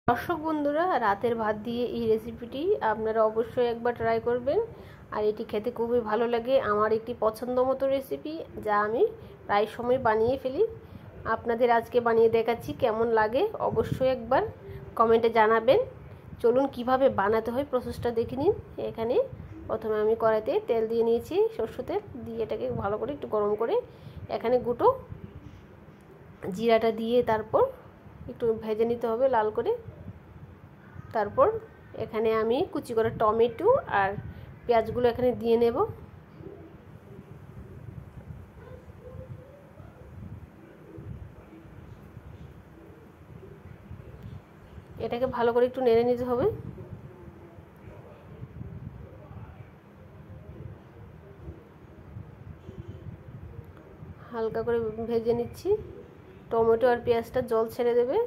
দর্শক বন্ধুরা, রাতের ভাত দিয়ে এই রেসিপিটি আপনারা অবশ্যই একবার ট্রাই করবেন। আর এটি খেতে খুবই ভালো লাগে। আমার একটি পছন্দ মতো রেসিপি, যা আমি প্রায় সময় বানিয়ে ফেলি। আপনাদের আজকে বানিয়ে দেখাচ্ছি, কেমন লাগে অবশ্যই একবার কমেন্টে জানাবেন। চলুন কিভাবে বানাতে হয় প্রসেসটা দেখে নিন। এখানে প্রথমে আমি কড়াইতে তেল দিয়ে নিয়েছি, সরষের তেল দিয়ে এটাকে ভালো করে একটু গরম করে এখানে গুঁটো জিরাটা দিয়ে তারপর একটু ভেজে নিতে হবে লাল করে। তারপর এখানে আমি কুচি করা টমেটো আর পেঁয়াজগুলো এখানে দিয়ে নেব। এটাকে ভালো করে একটু নেড়ে নিতে হবে। হালকা করে ভেজে নিচ্ছি। টমেটো আর পেঁয়াজটা জল ছেড়ে দেবে।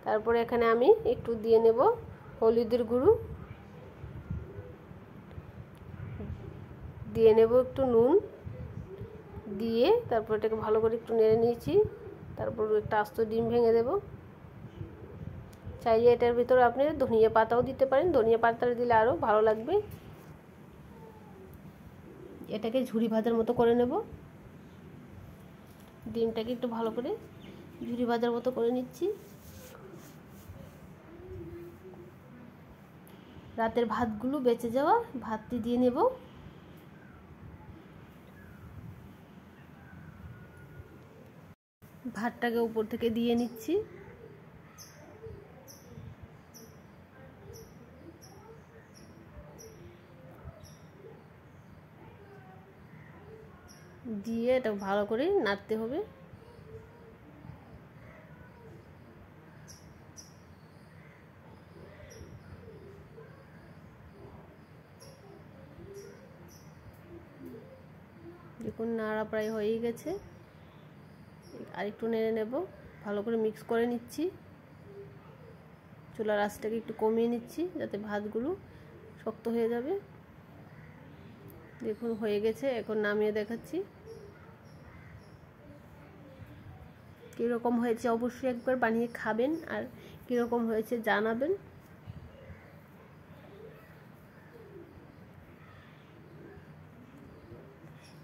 তারপরে এখানে আমি একটু দিয়ে নেব হলুদের গুঁড়ো, দিয়ে নেব একটু নুন, দিয়ে তারপর এটাকে ভালো করে একটু নেড়ে নিয়েছি। তারপর একটা আস্ত ডিম ভেঙে দেব। চাইলে এটার ভিতরে আপনি ধনিয়া পাতাও দিতে পারেন, ধনিয়া পাতাটা দিলে আরও ভালো লাগবে। এটাকে ঝুরি ভাজার মতো করে নেব। ডিমটাকে একটু ভালো করে ঝুরি ভাজার মতো করে নিচ্ছি। রাতের ভাতগুলো বেঁচে যাওয়া ভাতটি দিয়ে নেব। ভাতটাকে উপর থেকে দিয়ে নিচ্ছি। দিয়ে এটা ভালো করে নাড়তে হবে। দেখুন নাড়া প্রায় হয়েই গেছে। আরেকটু নেড়ে নেব, ভালো করে মিক্স করে নিচ্ছি। চুলার আঁচটাকে একটু কমিয়ে নিচ্ছি যাতে ভাতগুলো শক্ত হয়ে যাবে। দেখুন হয়ে গেছে, এখন নামিয়ে দেখাচ্ছি। কীরকম হয়েছে অবশ্যই একবার বানিয়ে খাবেন, আর কীরকম হয়েছে জানাবেন।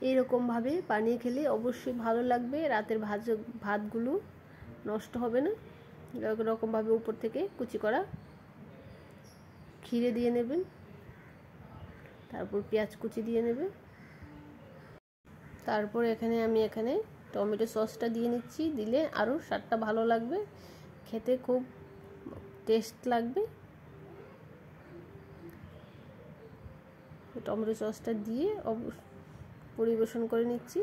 এইরকমভাবে বানিয়ে খেলে অবশ্যই ভালো লাগবে। রাতের ভাতগুলো নষ্ট হবে না। এরকমভাবে উপর থেকে কুচি করা খিরে দিয়ে নেবেন, তারপর পেঁয়াজ কুচি দিয়ে নেবে। তারপর আমি এখানে টমেটো সসটা দিয়ে নিচ্ছি। দিলে আরও স্বাদটা ভালো লাগবে, খেতে খুব টেস্ট লাগবে। টমেটো সসটা দিয়ে পরিবেশন করে নিচ্ছি।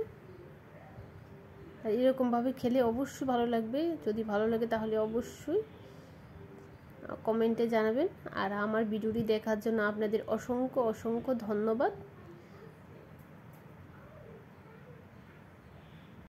আর এরকমভাবে খেলে অবশ্যই ভালো লাগবে। যদি ভালো লাগে তাহলে অবশ্যই কমেন্টে জানাবেন। আর আমার ভিডিওটি দেখার জন্য আপনাদের অসংখ্য অসংখ্য ধন্যবাদ।